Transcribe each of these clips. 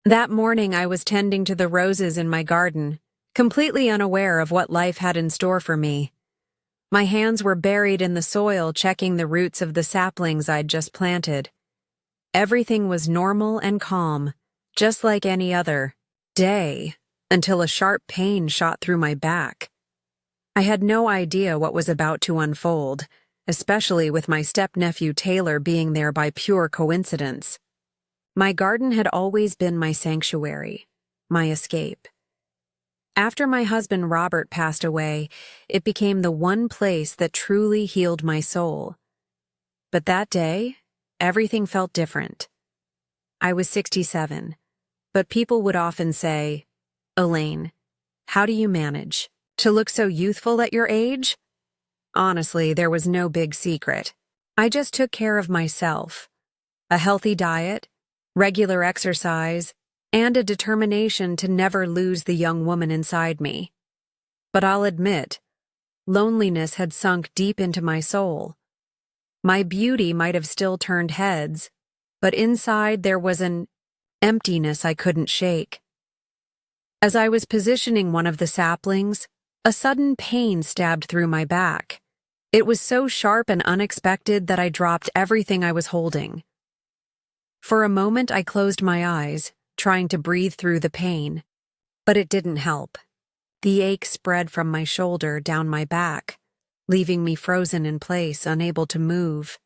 That morning I was tending to the roses in my garden, completely unaware of what life had in store for me. My hands were buried in the soil, checking the roots of the saplings I'd just planted. Everything was normal and calm, just like any other day, until a sharp pain shot through my back. I had no idea what was about to unfold, especially with my step-nephew Taylor being there by pure coincidence. My garden had always been my sanctuary, my escape. After my husband Robert passed away, it became the one place that truly healed my soul. But that day, everything felt different. I was 67, but people would often say, "Elaine, how do you manage to look so youthful at your age?" Honestly, there was no big secret. I just took care of myself. A healthy diet, regular exercise, and a determination to never lose the young woman inside me. But I'll admit, loneliness had sunk deep into my soul. My beauty might have still turned heads, but inside there was an emptiness I couldn't shake. As I was positioning one of the saplings, a sudden pain stabbed through my back. It was so sharp and unexpected that I dropped everything I was holding. For a moment I closed my eyes, trying to breathe through the pain, but it didn't help. The ache spread from my shoulder down my back, leaving me frozen in place, unable to move.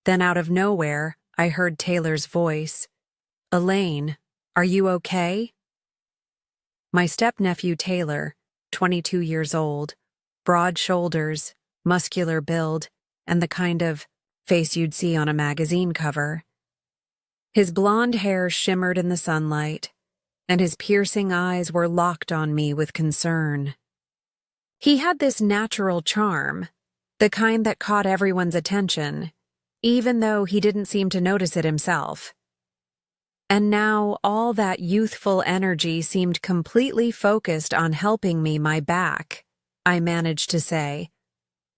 Then out of nowhere, I heard Taylor's voice. "Elaine, are you okay?" My step-nephew Taylor, 22 years old, broad shoulders, muscular build, and the kind of face you'd see on a magazine cover. His blonde hair shimmered in the sunlight, and his piercing eyes were locked on me with concern. He had this natural charm, the kind that caught everyone's attention, even though he didn't seem to notice it himself. And now all that youthful energy seemed completely focused on helping me my back, I managed to say,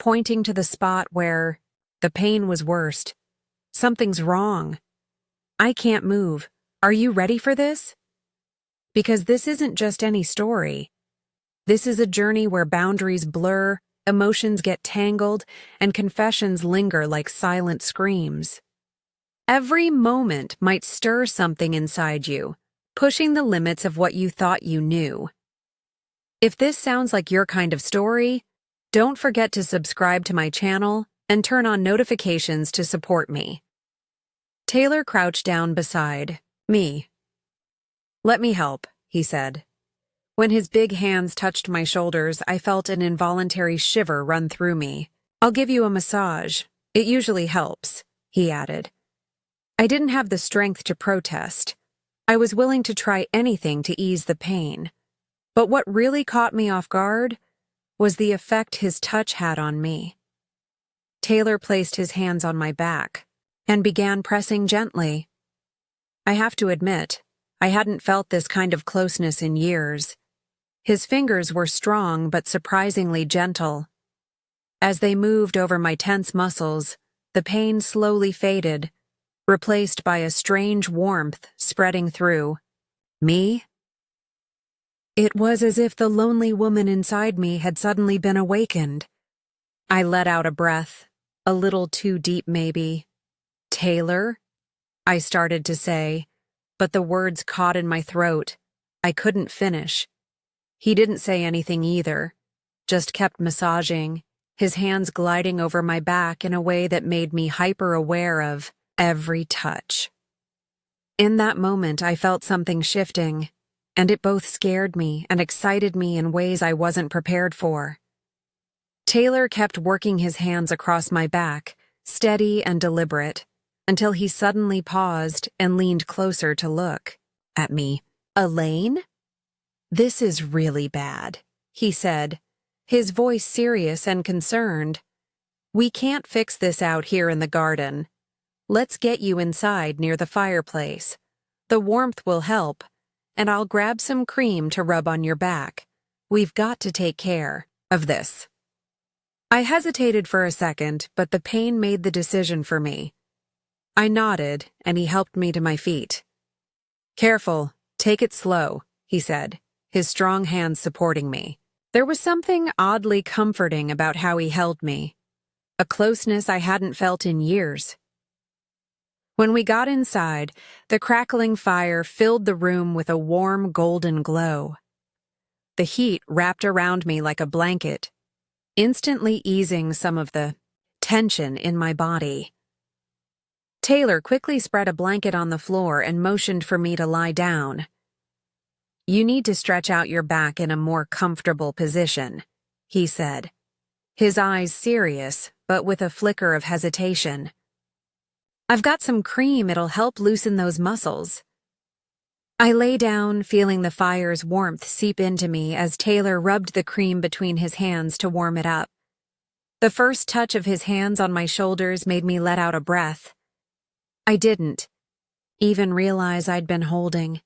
pointing to the spot where the pain was worst. "Something's wrong. I can't move. Are you ready for this?" Because this isn't just any story. This is a journey where boundaries blur, emotions get tangled, and confessions linger like silent screams. Every moment might stir something inside you, pushing the limits of what you thought you knew. If this sounds like your kind of story, don't forget to subscribe to my channel and turn on notifications to support me. Taylor crouched down beside me. "Let me help," he said. When his big hands touched my shoulders, I felt an involuntary shiver run through me. "I'll give you a massage. It usually helps," he added. I didn't have the strength to protest. I was willing to try anything to ease the pain. But what really caught me off guard was the effect his touch had on me. Taylor placed his hands on my back and began pressing gently. I have to admit, I hadn't felt this kind of closeness in years. His fingers were strong but surprisingly gentle. As they moved over my tense muscles, the pain slowly faded, replaced by a strange warmth spreading through me. It was as if the lonely woman inside me had suddenly been awakened. I let out a breath, a little too deep maybe. "Taylor?" I started to say, but the words caught in my throat. I couldn't finish. He didn't say anything either, just kept massaging, his hands gliding over my back in a way that made me hyper-aware of every touch. In that moment, I felt something shifting, and it both scared me and excited me in ways I wasn't prepared for. Taylor kept working his hands across my back, steady and deliberate, until he suddenly paused and leaned closer to look at me. "Elaine? This is really bad," he said, his voice serious and concerned. "We can't fix this out here in the garden. Let's get you inside near the fireplace. The warmth will help, and I'll grab some cream to rub on your back. We've got to take care of this." I hesitated for a second, but the pain made the decision for me. I nodded, and he helped me to my feet. Careful, take it slow, he said, his strong hands supporting me. There was something oddly comforting about how he held me, a closeness I hadn't felt in years. When we got inside, the crackling fire filled the room with a warm golden glow. The heat wrapped around me like a blanket, instantly easing some of the tension in my body. Taylor quickly spread a blanket on the floor and motioned for me to lie down. "You need to stretch out your back in a more comfortable position," he said, his eyes serious, but with a flicker of hesitation. "I've got some cream, it'll help loosen those muscles." I lay down, feeling the fire's warmth seep into me as Taylor rubbed the cream between his hands to warm it up. The first touch of his hands on my shoulders made me let out a breath. I didn't even realize I'd been holding.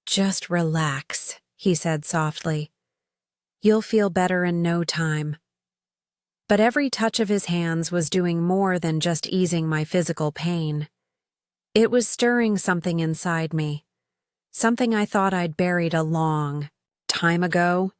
"Just relax," he said softly. "You'll feel better in no time." But every touch of his hands was doing more than just easing my physical pain. It was stirring something inside me, something I thought I'd buried a long time ago.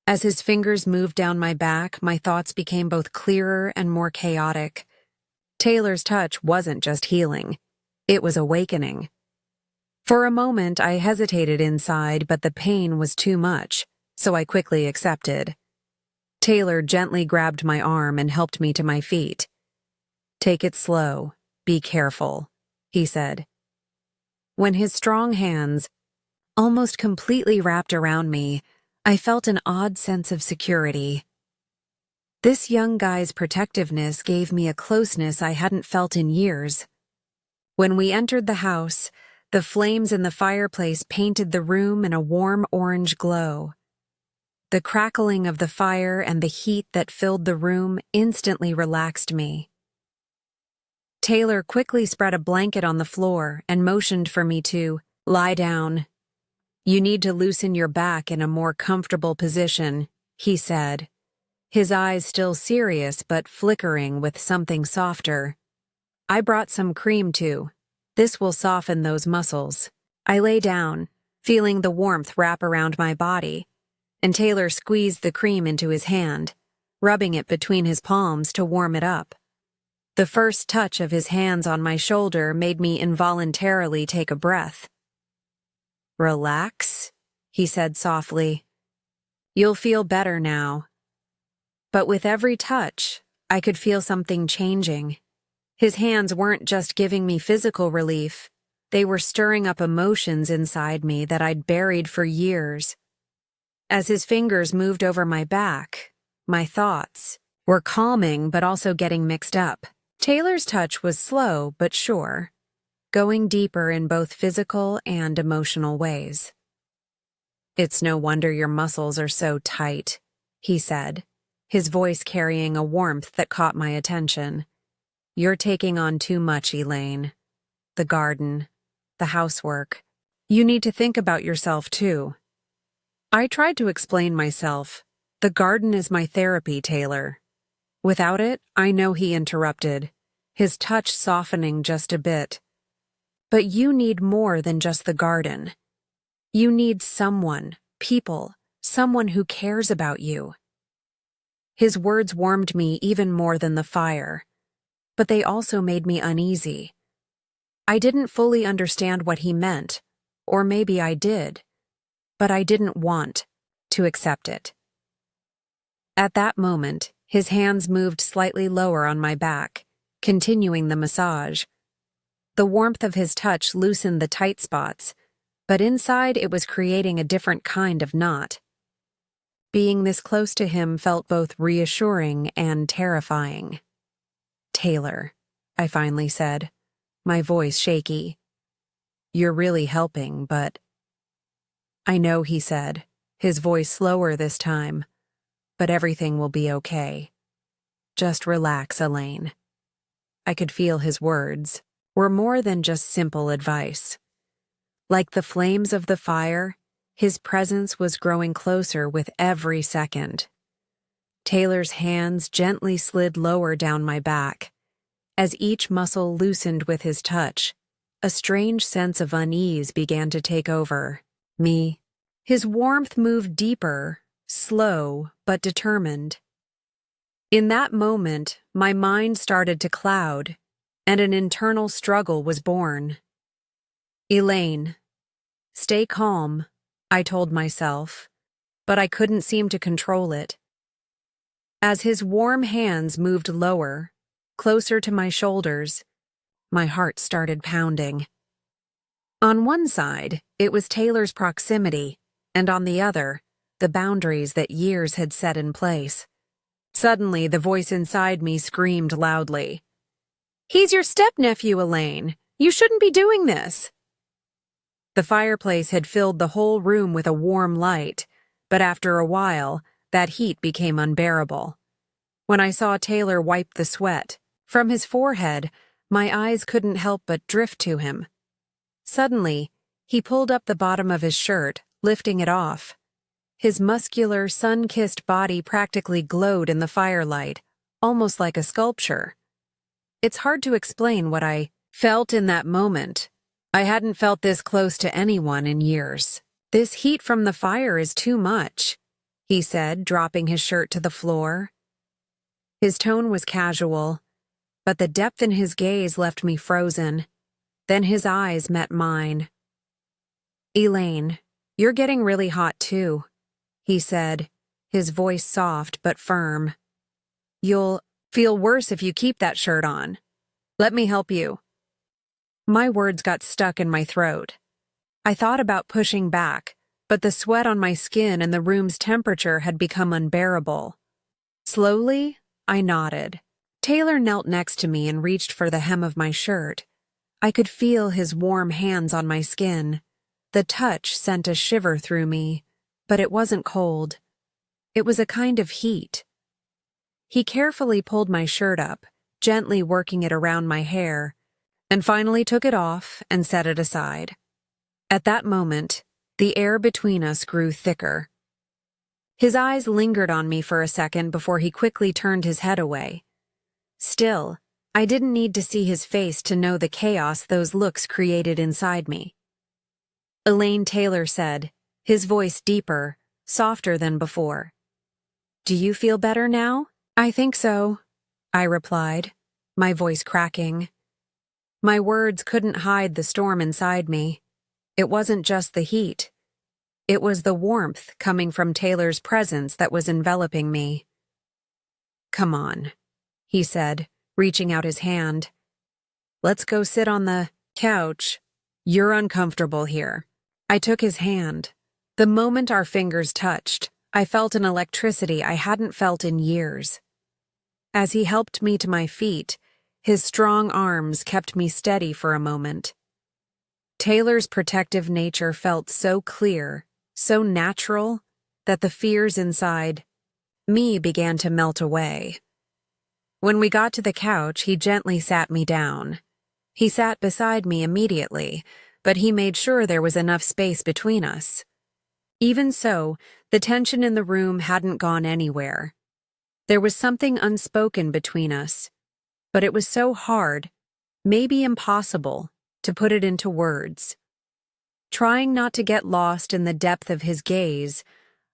As his fingers moved down my back, my thoughts became both clearer and more chaotic. Taylor's touch wasn't just healing, it was awakening. For a moment, I hesitated inside, but the pain was too much, so I quickly accepted. Taylor gently grabbed my arm and helped me to my feet. "Take it slow, be careful," he said. When his strong hands almost completely wrapped around me, I felt an odd sense of security. This young guy's protectiveness gave me a closeness I hadn't felt in years. When we entered the house, the flames in the fireplace painted the room in a warm orange glow. The crackling of the fire and the heat that filled the room instantly relaxed me. Taylor quickly spread a blanket on the floor and motioned for me to lie down. "You need to loosen your back in a more comfortable position," he said, his eyes still serious but flickering with something softer. "I brought some cream too. This will soften those muscles." I lay down, feeling the warmth wrap around my body, and Taylor squeezed the cream into his hand, rubbing it between his palms to warm it up. The first touch of his hands on my shoulder made me involuntarily take a breath. "Relax," he said softly. "You'll feel better now." But with every touch, I could feel something changing. His hands weren't just giving me physical relief, they were stirring up emotions inside me that I'd buried for years. As his fingers moved over my back, my thoughts were calming but also getting mixed up. Taylor's touch was slow but sure, going deeper in both physical and emotional ways. "It's no wonder your muscles are so tight," he said, his voice carrying a warmth that caught my attention. "You're taking on too much, Elaine. The garden, the housework. You need to think about yourself too." I tried to explain myself. "The garden is my therapy, Taylor." Without it, I know he interrupted, his touch softening just a bit. "But you need more than just the garden. You need someone, people, someone who cares about you." His words warmed me even more than the fire, but they also made me uneasy. I didn't fully understand what he meant, or maybe I did, but I didn't want to accept it. At that moment, his hands moved slightly lower on my back, continuing the massage. The warmth of his touch loosened the tight spots, but inside it was creating a different kind of knot. Being this close to him felt both reassuring and terrifying. "Taylor," I finally said, my voice shaky. "You're really helping, but—" "I know," he said, his voice slower this time, "but everything will be okay. Just relax, Elaine." I could feel his words were more than just simple advice. Like the flames of the fire, his presence was growing closer with every second. Taylor's hands gently slid lower down my back. As each muscle loosened with his touch, a strange sense of unease began to take over me. His warmth moved deeper, slow but determined. In that moment, my mind started to cloud, and an internal struggle was born. Elaine, stay calm, I told myself, but I couldn't seem to control it. As his warm hands moved lower, closer to my shoulders, my heart started pounding. On one side, it was Taylor's proximity, and on the other, the boundaries that years had set in place. Suddenly, the voice inside me screamed loudly, "He's your step-nephew, Elaine. You shouldn't be doing this." The fireplace had filled the whole room with a warm light, but after a while, that heat became unbearable. When I saw Taylor wipe the sweat from his forehead, my eyes couldn't help but drift to him. Suddenly, he pulled up the bottom of his shirt, lifting it off. His muscular, sun-kissed body practically glowed in the firelight, almost like a sculpture. It's hard to explain what I felt in that moment. I hadn't felt this close to anyone in years. "This heat from the fire is too much," he said, dropping his shirt to the floor. His tone was casual, but the depth in his gaze left me frozen. Then his eyes met mine. "Elaine, you're getting really hot too," he said, his voice soft but firm. "You'll feel worse if you keep that shirt on. Let me help you." My words got stuck in my throat. I thought about pushing back, but the sweat on my skin and the room's temperature had become unbearable. Slowly, I nodded. Taylor knelt next to me and reached for the hem of my shirt. I could feel his warm hands on my skin. The touch sent a shiver through me, but it wasn't cold. It was a kind of heat. He carefully pulled my shirt up, gently working it around my hair, and finally took it off and set it aside. At that moment, the air between us grew thicker. His eyes lingered on me for a second before he quickly turned his head away. Still, I didn't need to see his face to know the chaos those looks created inside me. "Elaine," Taylor said, his voice deeper, softer than before. "Do you feel better now?" "I think so," I replied, my voice cracking. My words couldn't hide the storm inside me. It wasn't just the heat. It was the warmth coming from Taylor's presence that was enveloping me. "Come on," he said, reaching out his hand. "Let's go sit on the couch. You're uncomfortable here." I took his hand. The moment our fingers touched, I felt an electricity I hadn't felt in years. As he helped me to my feet, his strong arms kept me steady for a moment. Taylor's protective nature felt so clear, so natural, that the fears inside me began to melt away. When we got to the couch, he gently sat me down. He sat beside me immediately, but he made sure there was enough space between us. Even so, the tension in the room hadn't gone anywhere. There was something unspoken between us, but it was so hard, maybe impossible, to put it into words. Trying not to get lost in the depth of his gaze,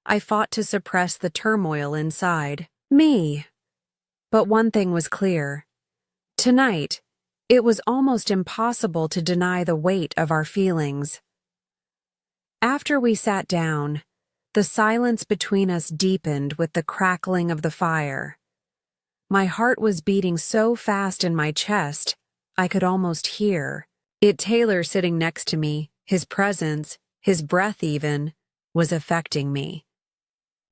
I fought to suppress the turmoil inside me. But one thing was clear. Tonight, it was almost impossible to deny the weight of our feelings. After we sat down, the silence between us deepened with the crackling of the fire. My heart was beating so fast in my chest, I could almost hear it. Taylor sitting next to me, his presence, his breath even, was affecting me.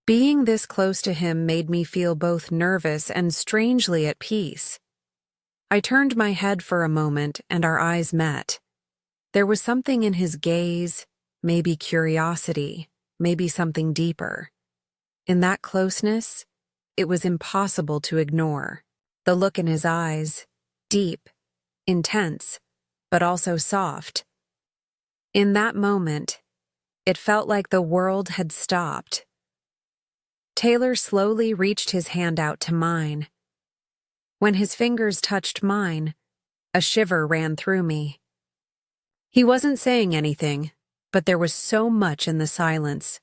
Being this close to him made me feel both nervous and strangely at peace. I turned my head for a moment and our eyes met. There was something in his gaze, maybe curiosity, maybe something deeper. In that closeness, it was impossible to ignore. The look in his eyes, deep, intense, but also soft. In that moment, it felt like the world had stopped. Taylor slowly reached his hand out to mine. When his fingers touched mine, a shiver ran through me. He wasn't saying anything, but there was so much in the silence.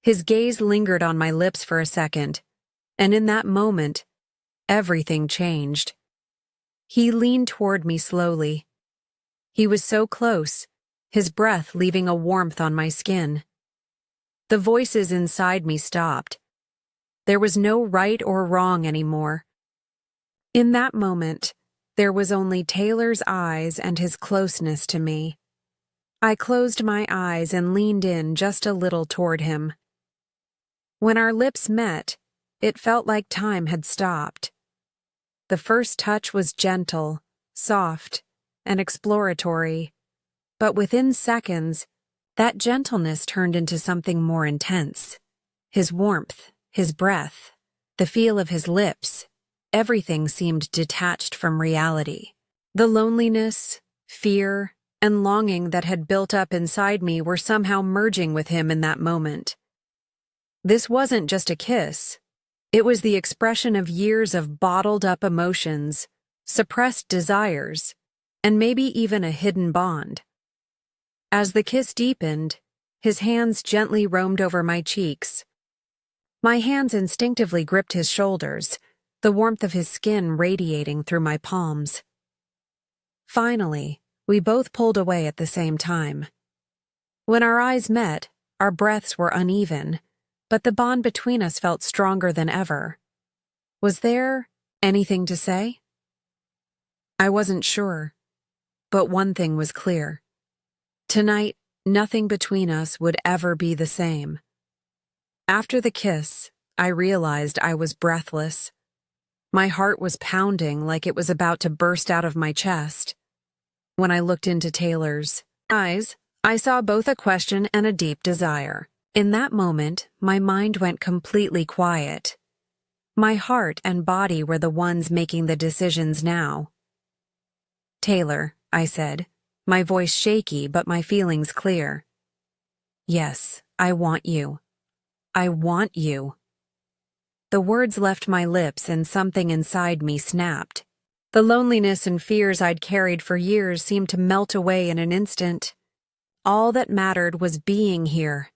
His gaze lingered on my lips for a second, and in that moment, everything changed. He leaned toward me slowly. He was so close, his breath leaving a warmth on my skin. The voices inside me stopped. There was no right or wrong anymore. In that moment, there was only Taylor's eyes and his closeness to me. I closed my eyes and leaned in just a little toward him. When our lips met, it felt like time had stopped. The first touch was gentle, soft, and exploratory, but within seconds, that gentleness turned into something more intense. His warmth, his breath, the feel of his lips, everything seemed detached from reality. The loneliness, fear, and longing that had built up inside me were somehow merging with him in that moment. This wasn't just a kiss. It was the expression of years of bottled-up emotions, suppressed desires, and maybe even a hidden bond. As the kiss deepened, his hands gently roamed over my cheeks. My hands instinctively gripped his shoulders, the warmth of his skin radiating through my palms. Finally, we both pulled away at the same time. When our eyes met, our breaths were uneven, but the bond between us felt stronger than ever. Was there anything to say? I wasn't sure, but one thing was clear. Tonight, nothing between us would ever be the same. After the kiss, I realized I was breathless. My heart was pounding like it was about to burst out of my chest. When I looked into Taylor's eyes, I saw both a question and a deep desire. In that moment, my mind went completely quiet. My heart and body were the ones making the decisions now. "Taylor," I said, my voice shaky but my feelings clear. "Yes, I want you. I want you." The words left my lips and something inside me snapped. The loneliness and fears I'd carried for years seemed to melt away in an instant. All that mattered was being here,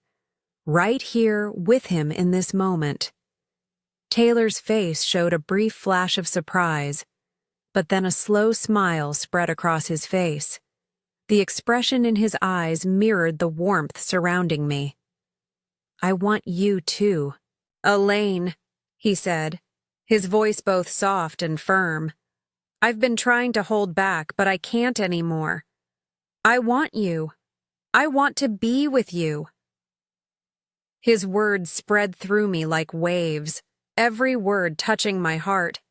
right here with him in this moment. Taylor's face showed a brief flash of surprise, but then a slow smile spread across his face. The expression in his eyes mirrored the warmth surrounding me. "I want you too." "Elaine," he said, his voice both soft and firm. "I've been trying to hold back, but I can't anymore. I want you. I want to be with you." His words spread through me like waves, every word touching my heart.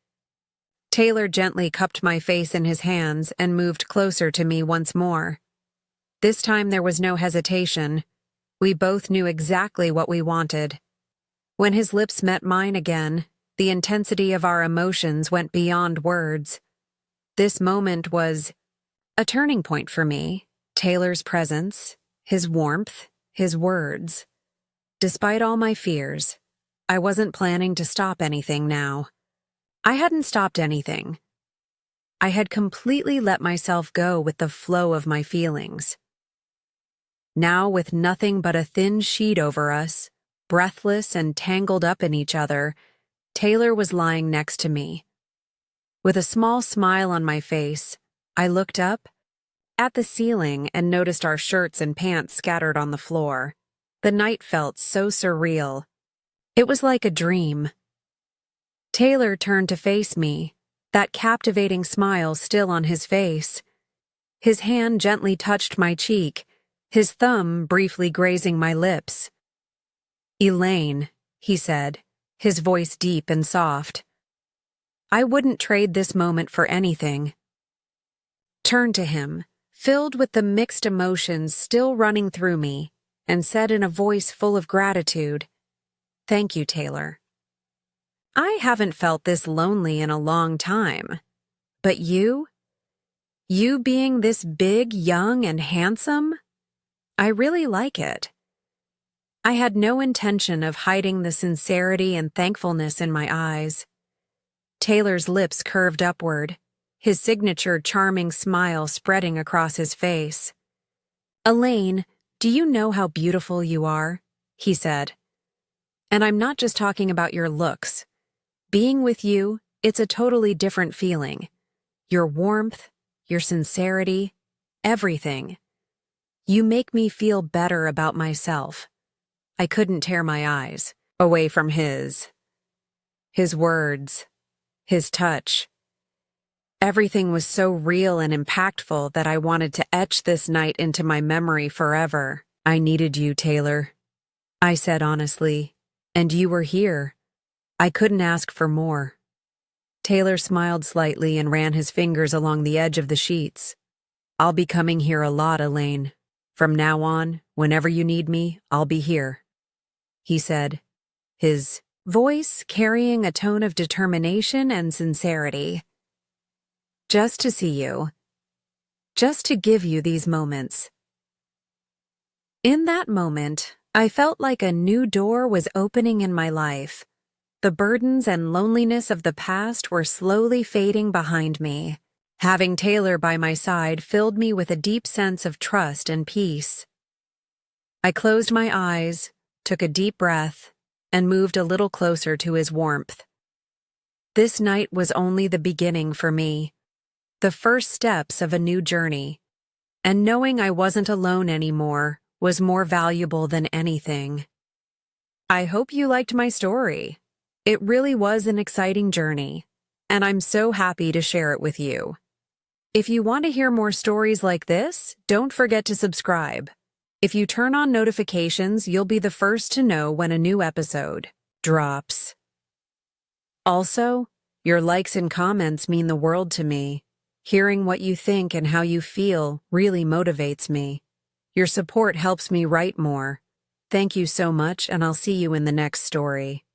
Taylor gently cupped my face in his hands and moved closer to me once more. This time there was no hesitation. We both knew exactly what we wanted. When his lips met mine again, the intensity of our emotions went beyond words. This moment was a turning point for me. Taylor's presence, his warmth, his words. Despite all my fears, I wasn't planning to stop anything now. I hadn't stopped anything. I had completely let myself go with the flow of my feelings. Now, with nothing but a thin sheet over us, breathless and tangled up in each other, Taylor was lying next to me. With a small smile on my face, I looked up at the ceiling and noticed our shirts and pants scattered on the floor. The night felt so surreal. It was like a dream. Taylor turned to face me, that captivating smile still on his face. His hand gently touched my cheek, his thumb briefly grazing my lips. "Elaine," he said, his voice deep and soft. I wouldn't trade this moment for anything. Turned to him, filled with the mixed emotions still running through me, and said in a voice full of gratitude, "Thank you, Taylor. I haven't felt this lonely in a long time. But you being this big, young, and handsome, I really like it." I had no intention of hiding the sincerity and thankfulness in my eyes. Taylor's lips curved upward, his signature charming smile spreading across his face. Elaine, do you know how beautiful you are? He said. And I'm not just talking about your looks. Being with you, it's a totally different feeling. Your warmth, your sincerity, everything. You make me feel better about myself. I couldn't tear my eyes away from his. His words, his touch. Everything was so real and impactful that I wanted to etch this night into my memory forever. I needed you, Taylor, I said honestly, and you were here. I couldn't ask for more. Taylor smiled slightly and ran his fingers along the edge of the sheets. I'll be coming here a lot, Elaine. From now on, whenever you need me, I'll be here, he said, his voice carrying a tone of determination and sincerity. Just to see you. Just to give you these moments. In that moment, I felt like a new door was opening in my life. The burdens and loneliness of the past were slowly fading behind me. Having Taylor by my side filled me with a deep sense of trust and peace. I closed my eyes, took a deep breath, and moved a little closer to his warmth. This night was only the beginning for me, the first steps of a new journey, and knowing I wasn't alone anymore was more valuable than anything. I hope you liked my story. It really was an exciting journey, and I'm so happy to share it with you. If you want to hear more stories like this, don't forget to subscribe. If you turn on notifications, you'll be the first to know when a new episode drops. Also, your likes and comments mean the world to me. Hearing what you think and how you feel really motivates me. Your support helps me write more. Thank you so much, and I'll see you in the next story.